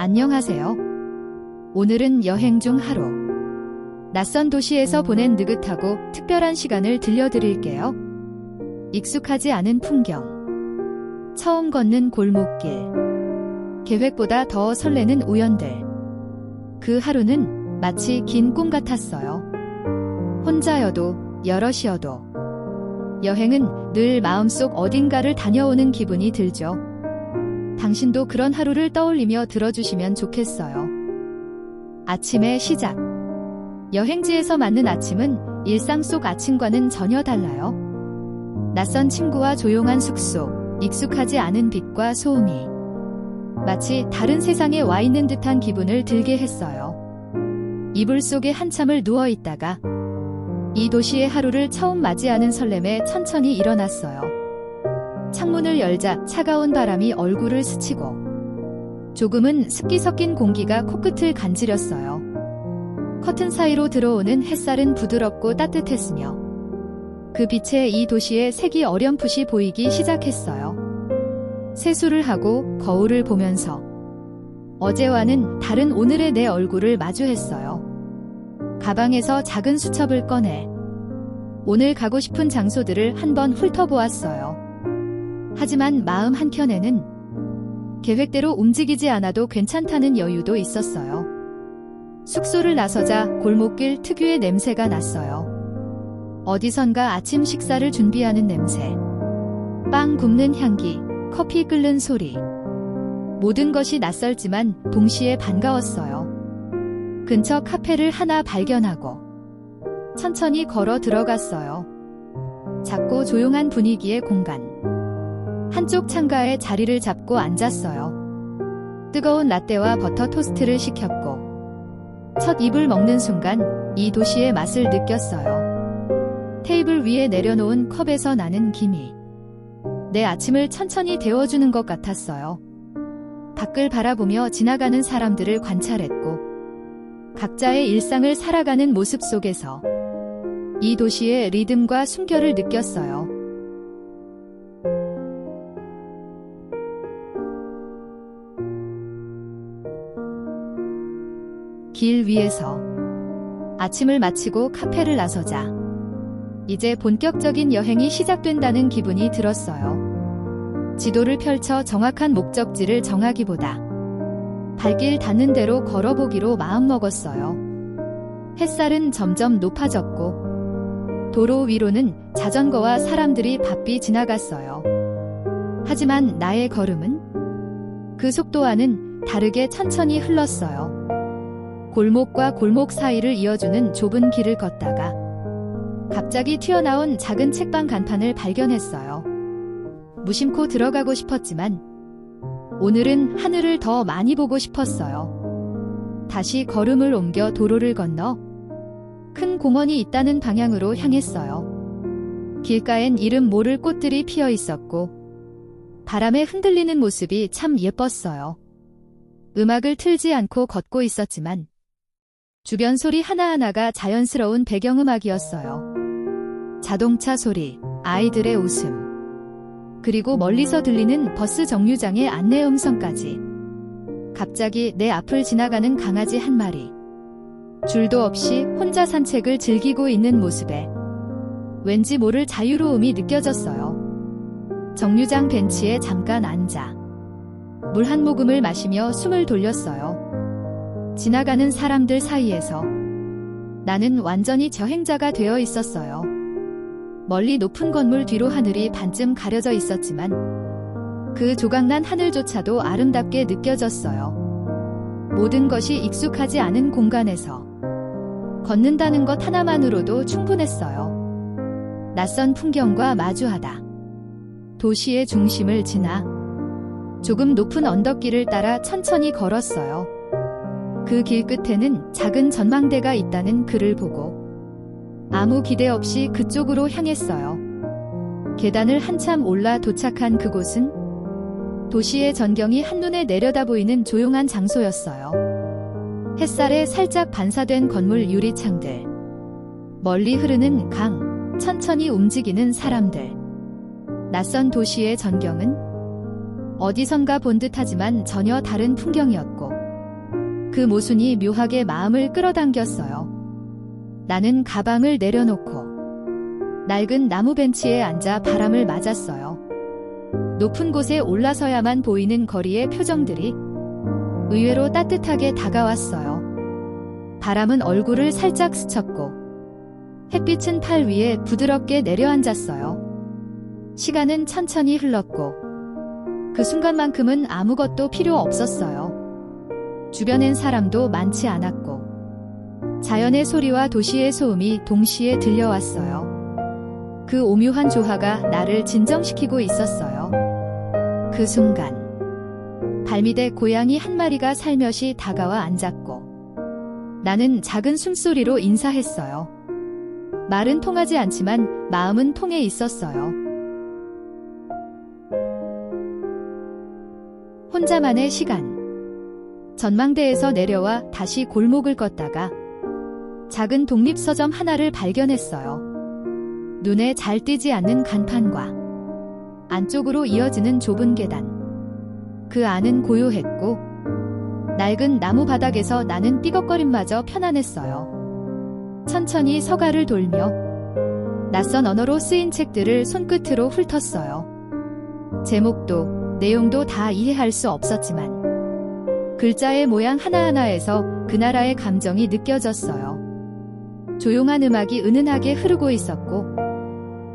안녕하세요. 오늘은 여행 중 하루. 낯선 도시에서 보낸 느긋하고 특별한 시간을 들려드릴게요. 익숙하지 않은 풍경. 처음 걷는 골목길. 계획보다 더 설레는 우연들. 그 하루는 마치 긴 꿈 같았어요. 혼자여도 여럿이어도. 여행은 늘 마음속 어딘가를 다녀오는 기분이 들죠. 당신도 그런 하루를 떠올리며 들어주시면 좋겠어요. 아침의 시작. 여행지에서 맞는 아침은 일상 속 아침과는 전혀 달라요. 낯선 친구와 조용한 숙소, 익숙하지 않은 빛과 소음이 마치 다른 세상에 와 있는 듯한 기분을 들게 했어요. 이불 속에 한참을 누워 있다가 이 도시의 하루를 처음 맞이하는 설렘에 천천히 일어났어요. 창문을 열자 차가운 바람이 얼굴을 스치고 조금은 습기 섞인 공기가 코끝을 간지렸어요. 커튼 사이로 들어오는 햇살은 부드럽고 따뜻했으며 그 빛에 이 도시의 색이 어렴풋이 보이기 시작했어요. 세수를 하고 거울을 보면서 어제와는 다른 오늘의 내 얼굴을 마주했어요. 가방에서 작은 수첩을 꺼내 오늘 가고 싶은 장소들을 한번 훑어보았어요. 하지만 마음 한켠에는 계획대로 움직이지 않아도 괜찮다는 여유도 있었어요. 숙소를 나서자 골목길 특유의 냄새가 났어요. 어디선가 아침 식사를 준비하는 냄새. 빵 굽는 향기, 커피 끓는 소리. 모든 것이 낯설지만 동시에 반가웠어요. 근처 카페를 하나 발견하고 천천히 걸어 들어갔어요. 작고 조용한 분위기의 공간. 한쪽 창가에 자리를 잡고 앉았어요. 뜨거운 라떼와 버터 토스트를 시켰고 첫 입을 먹는 순간 이 도시의 맛을 느꼈어요. 테이블 위에 내려놓은 컵에서 나는 김이 내 아침을 천천히 데워주는 것 같았어요. 밖을 바라보며 지나가는 사람들을 관찰했고 각자의 일상을 살아가는 모습 속에서 이 도시의 리듬과 숨결을 느꼈어요. 길 위에서 아침을 마치고 카페를 나서자 이제 본격적인 여행이 시작된다는 기분이 들었어요. 지도를 펼쳐 정확한 목적지를 정하기보다 발길 닿는 대로 걸어보기로 마음먹었어요. 햇살은 점점 높아졌고 도로 위로는 자전거와 사람들이 바삐 지나갔어요. 하지만 나의 걸음은 그 속도와는 다르게 천천히 흘렀어요. 골목과 골목 사이를 이어주는 좁은 길을 걷다가 갑자기 튀어나온 작은 책방 간판을 발견했어요. 무심코 들어가고 싶었지만 오늘은 하늘을 더 많이 보고 싶었어요. 다시 걸음을 옮겨 도로를 건너 큰 공원이 있다는 방향으로 향했어요. 길가엔 이름 모를 꽃들이 피어 있었고 바람에 흔들리는 모습이 참 예뻤어요. 음악을 틀지 않고 걷고 있었지만 주변 소리 하나하나가 자연스러운 배경음악이었어요. 자동차 소리, 아이들의 웃음, 그리고 멀리서 들리는 버스 정류장의 안내 음성까지. 갑자기 내 앞을 지나가는 강아지 한 마리. 줄도 없이 혼자 산책을 즐기고 있는 모습에 왠지 모를 자유로움이 느껴졌어요. 정류장 벤치에 잠깐 앉아 물 한 모금을 마시며 숨을 돌렸어요. 지나가는 사람들 사이에서 나는 완전히 여행자가 되어 있었어요. 멀리 높은 건물 뒤로 하늘이 반쯤 가려져 있었지만 그 조각난 하늘조차도 아름답게 느껴졌어요. 모든 것이 익숙하지 않은 공간에서 걷는다는 것 하나만으로도 충분했어요. 낯선 풍경과 마주하다. 도시의 중심을 지나 조금 높은 언덕길을 따라 천천히 걸었어요. 그 길 끝에는 작은 전망대가 있다는 글을 보고 아무 기대 없이 그쪽으로 향했어요. 계단을 한참 올라 도착한 그곳은 도시의 전경이 한눈에 내려다 보이는 조용한 장소였어요. 햇살에 살짝 반사된 건물 유리창들, 멀리 흐르는 강, 천천히 움직이는 사람들. 낯선 도시의 전경은 어디선가 본 듯하지만 전혀 다른 풍경이었고 그 모순이 묘하게 마음을 끌어당겼어요. 나는 가방을 내려놓고 낡은 나무 벤치에 앉아 바람을 맞았어요. 높은 곳에 올라서야만 보이는 거리의 표정들이 의외로 따뜻하게 다가왔어요. 바람은 얼굴을 살짝 스쳤고 햇빛은 팔 위에 부드럽게 내려앉았어요. 시간은 천천히 흘렀고 그 순간만큼은 아무것도 필요 없었어요. 주변엔 사람도 많지 않았고 자연의 소리와 도시의 소음이 동시에 들려왔어요. 그 오묘한 조화가 나를 진정시키고 있었어요. 그 순간 발밑에 고양이 한 마리가 살며시 다가와 앉았고 나는 작은 숨소리로 인사했어요. 말은 통하지 않지만 마음은 통해 있었어요. 혼자만의 시간. 전망대에서 내려와 다시 골목을 걷다가 작은 독립서점 하나를 발견했어요. 눈에 잘 띄지 않는 간판과 안쪽으로 이어지는 좁은 계단. 그 안은 고요했고 낡은 나무 바닥에서 나는 삐걱거림마저 편안했어요. 천천히 서가를 돌며 낯선 언어로 쓰인 책들을 손끝으로 훑었어요. 제목도 내용도 다 이해할 수 없었지만 글자의 모양 하나하나에서 그 나라의 감정이 느껴졌어요. 조용한 음악이 은은하게 흐르고 있었고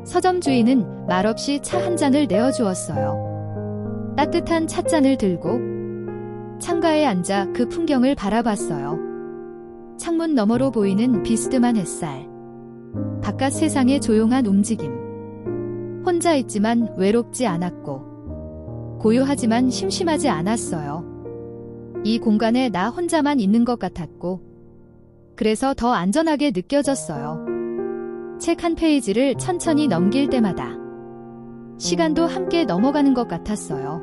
서점 주인은 말없이 차 한 잔을 내어주었어요. 따뜻한 찻잔을 들고 창가에 앉아 그 풍경을 바라봤어요. 창문 너머로 보이는 비스듬한 햇살. 바깥 세상의 조용한 움직임. 혼자 있지만 외롭지 않았고 고요하지만 심심하지 않았어요. 이 공간에 나 혼자만 있는 것 같았고 그래서 더 안전하게 느껴졌어요. 책 한 페이지를 천천히 넘길 때마다 시간도 함께 넘어가는 것 같았어요.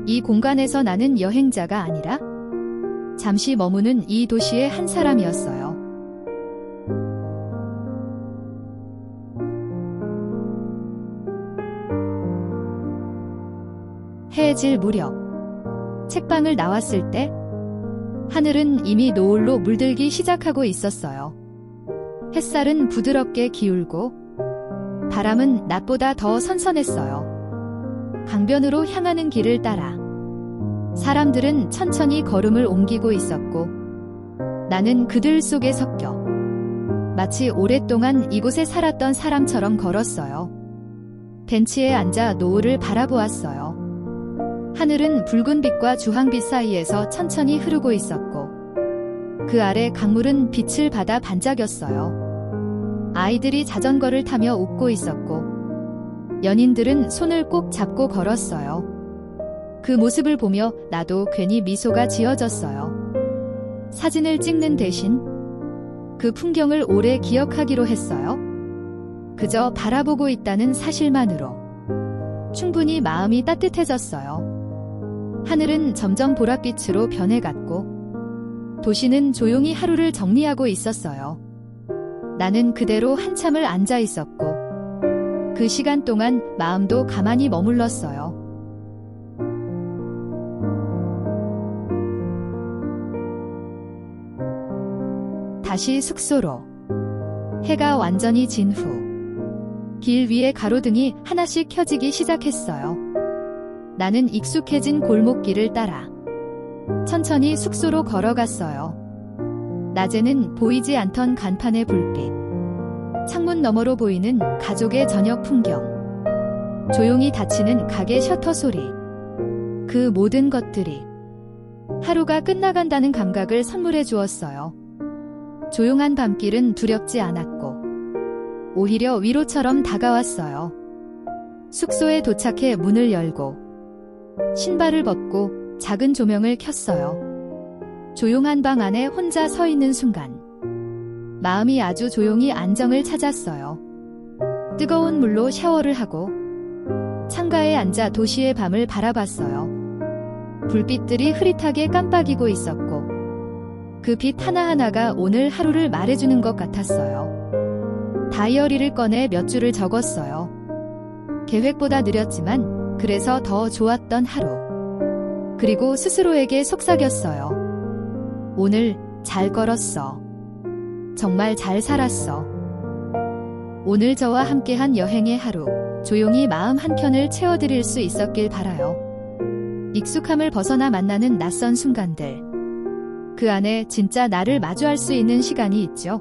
이 공간에서 나는 여행자가 아니라 잠시 머무는 이 도시의 한 사람이었어요. 해질 무렵 책방을 나왔을 때 하늘은 이미 노을로 물들기 시작하고 있었어요. 햇살은 부드럽게 기울고 바람은 낮보다 더 선선했어요. 강변으로 향하는 길을 따라 사람들은 천천히 걸음을 옮기고 있었고 나는 그들 속에 섞여 마치 오랫동안 이곳에 살았던 사람처럼 걸었어요. 벤치에 앉아 노을을 바라보았어요. 하늘은 붉은 빛과 주황빛 사이에서 천천히 흐르고 있었고 그 아래 강물은 빛을 받아 반짝였어요. 아이들이 자전거를 타며 웃고 있었고 연인들은 손을 꼭 잡고 걸었어요. 그 모습을 보며 나도 괜히 미소가 지어졌어요. 사진을 찍는 대신 그 풍경을 오래 기억하기로 했어요. 그저 바라보고 있다는 사실만으로 충분히 마음이 따뜻해졌어요. 하늘은 점점 보랏빛으로 변해갔고 도시는 조용히 하루를 정리하고 있었어요. 나는 그대로 한참을 앉아 있었고 그 시간 동안 마음도 가만히 머물렀어요. 다시 숙소로. 해가 완전히 진 후 길 위에 가로등이 하나씩 켜지기 시작했어요. 나는 익숙해진 골목길을 따라 천천히 숙소로 걸어갔어요. 낮에는 보이지 않던 간판의 불빛, 창문 너머로 보이는 가족의 저녁 풍경, 조용히 닫히는 가게 셔터 소리, 그 모든 것들이 하루가 끝나간다는 감각을 선물해 주었어요. 조용한 밤길은 두렵지 않았고 오히려 위로처럼 다가왔어요. 숙소에 도착해 문을 열고 신발을 벗고 작은 조명을 켰어요. 조용한 방 안에 혼자 서 있는 순간 마음이 아주 조용히 안정을 찾았어요. 뜨거운 물로 샤워를 하고 창가에 앉아 도시의 밤을 바라봤어요. 불빛들이 흐릿하게 깜빡이고 있었고 그 빛 하나하나가 오늘 하루를 말해주는 것 같았어요. 다이어리를 꺼내 몇 줄을 적었어요. 계획보다 느렸지만 그래서 더 좋았던 하루. 그리고 스스로에게 속삭였어요. 오늘 잘 걸었어. 정말 잘 살았어. 오늘 저와 함께한 여행의 하루, 조용히 마음 한켠을 채워드릴 수 있었길 바라요. 익숙함을 벗어나 만나는 낯선 순간들. 그 안에 진짜 나를 마주할 수 있는 시간이 있죠.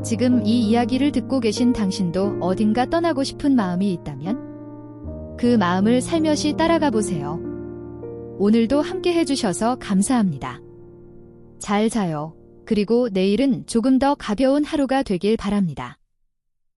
지금 이 이야기를 듣고 계신 당신도 어딘가 떠나고 싶은 마음이 있다면 그 마음을 살며시 따라가 보세요. 오늘도 함께 해주셔서 감사합니다. 잘 자요. 그리고 내일은 조금 더 가벼운 하루가 되길 바랍니다.